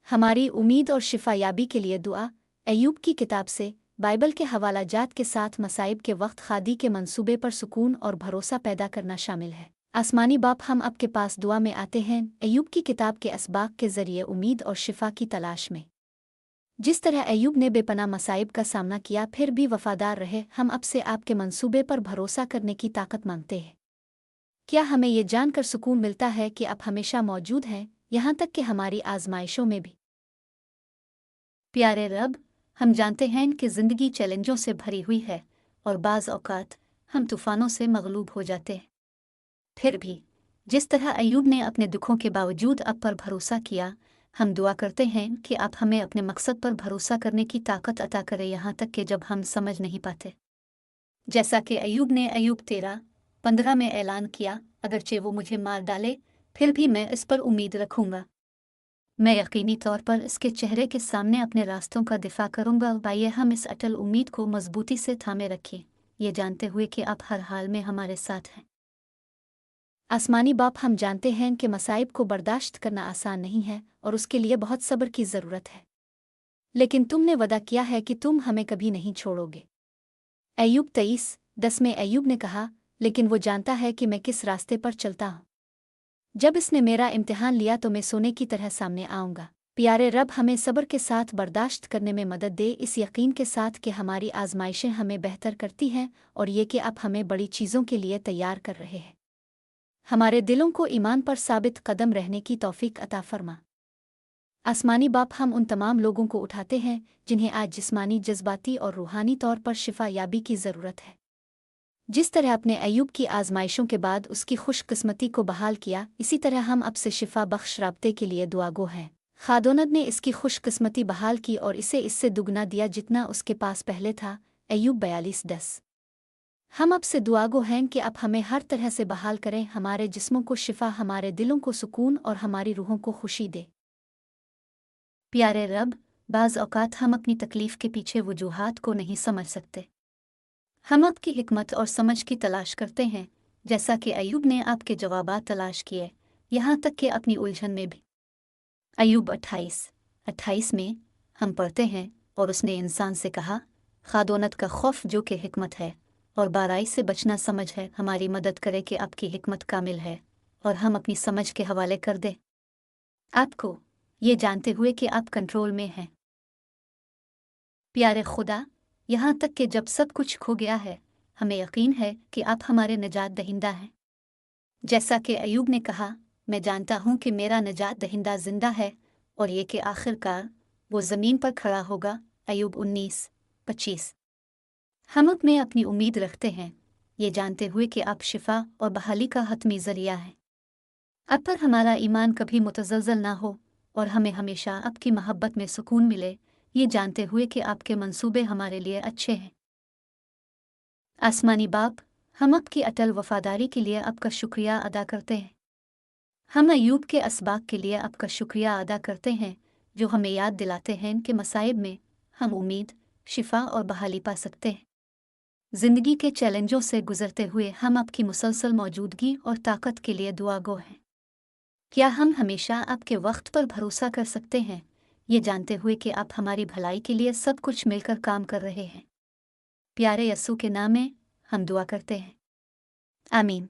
हमारी उम्मीद और शिफायाबी के लिए दुआ। अय्यूब की किताब से बाइबल के हवालाजात के साथ मसाइब के वक्त खादी के मंसूबे पर सुकून और भरोसा पैदा करना शामिल है। आसमानी बाप, हम आपके पास दुआ में आते हैं अय्यूब की किताब के असबाक के ज़रिए उम्मीद और शिफा की तलाश में। जिस तरह अय्यूब ने बेपनाह मसाइब का सामना किया फिर भी वफादार रहे, हम अब से आपके मंसूबे पर भरोसा करने की ताकत मांगते हैं। क्या हमें ये जानकर सुकून मिलता है कि आप हमेशा मौजूद हैं, यहाँ तक कि हमारी आजमाइशों में भी। प्यारे रब, हम जानते हैं कि ज़िंदगी चैलेंजों से भरी हुई है और बाज़ औक़ात हम तूफ़ानों से मगलूब हो जाते हैं। फिर भी जिस तरह अय्यूब ने अपने दुखों के बावजूद आप पर भरोसा किया, हम दुआ करते हैं कि आप हमें अपने मकसद पर भरोसा करने की ताकत अता करें, यहाँ तक कि जब हम समझ नहीं पाते। जैसा कि अय्यूब ने अय्यूब 13:15 में ऐलान किया, अगरचे वो मुझे मार डाले फिर भी मैं इस पर उम्मीद रखूँगा। मैं यकीनी तौर पर इसके चेहरे के सामने अपने रास्तों का दिफा करूँगा। आइए हम इस अटल उम्मीद को मजबूती से थामे रखें, ये जानते हुए कि आप हर हाल में हमारे साथ हैं। आसमानी बाप, हम जानते हैं कि मसाइब को बर्दाश्त करना आसान नहीं है और उसके लिए बहुत सब्र की ज़रूरत है, लेकिन तुमने वदा किया है कि तुम हमें कभी नहीं छोड़ोगे। अय्यूब 23:10 में अय्यूब ने कहा, लेकिन वो जानता है कि मैं किस रास्ते पर चलता हूँ। जब इसने मेरा इम्तिहान लिया तो मैं सोने की तरह सामने आऊँगा। प्यारे रब, हमें सब्र के साथ बर्दाश्त करने में मदद दे, इस यकीन के साथ कि हमारी आजमाइशें हमें बेहतर करती हैं और ये कि आप हमें बड़ी चीज़ों के लिए तैयार कर रहे हैं। हमारे दिलों को ईमान पर साबित कदम रहने की तौफीक अता फरमा। आसमानी बाप, हम उन तमाम लोगों को उठाते हैं जिन्हें आज जिस्मानी, जज्बाती और रूहानी तौर पर शिफा याबी की ज़रूरत है। जिस तरह अपने अय्यूब की आजमाइशों के बाद उसकी खुशकिस्मती को बहाल किया, इसी तरह हम अब से शिफा बख्श राब्ते के लिए दुआगो हैं। खादोनद ने इसकी खुशकिस्मती बहाल की और इसे इससे दुगना दिया जितना उसके पास पहले था। अय्यूब 42:10। हम अब से दुआगो हैं कि आप हमें हर तरह से बहाल करें, हमारे जिस्मों को शिफा, हमारे दिलों को सुकून और हमारी रूहों को खुशी दे। प्यारे रब, बाज़ औक़ात हम अपनी तकलीफ़ के पीछे वजूहात को नहीं समझ सकते। हम आपकी हिकमत और समझ की तलाश करते हैं, जैसा कि अय्यूब ने आपके जवाबात तलाश किए, यहाँ तक कि अपनी उलझन में भी। अय्यूब 28:28 में हम पढ़ते हैं, और उसने इंसान से कहा, खादोनत का खौफ जो कि हिकमत है और बाराई से बचना समझ है, हमारी मदद करे कि आपकी हिकमत कामिल है और हम अपनी समझ के हवाले कर दें आपको, ये जानते हुए कि आप कंट्रोल में हैं। प्यारे खुदा, यहाँ तक कि जब सब कुछ खो गया है, हमें यकीन है कि आप हमारे निजात दहिंदा हैं। जैसा कि अय्यूब ने कहा, मैं जानता हूँ कि मेरा निजात दहिंदा जिंदा है और ये कि आखिरकार वो ज़मीन पर खड़ा होगा। अय्यूब 19:25। हम अब में अपनी उम्मीद रखते हैं, ये जानते हुए कि आप शिफा और बहाली का हतमी ज़रिया हैं। अब पर हमारा ईमान कभी मुतज़लज़ल ना हो और हमें हमेशा आपकी मोहब्बत में सुकून मिले, ये जानते हुए कि आपके मंसूबे हमारे लिए अच्छे हैं। आसमानी बाप, हम आपकी अटल वफादारी के लिए आपका शुक्रिया अदा करते हैं। हम अय्यूब के असबाक के लिए आपका शुक्रिया अदा करते हैं, जो हमें याद दिलाते हैं कि मसाइब में हम उम्मीद, शिफा और बहाली पा सकते हैं। ज़िंदगी के चैलेंजों से गुजरते हुए हम आपकी मुसलसल मौजूदगी और ताकत के लिए दुआगो हैं। क्या हम हमेशा आपके वक्त पर भरोसा कर सकते हैं, ये जानते हुए कि आप हमारी भलाई के लिए सब कुछ मिलकर काम कर रहे हैं। प्यारे यस्सू के नाम में हम दुआ करते हैं, आमीन।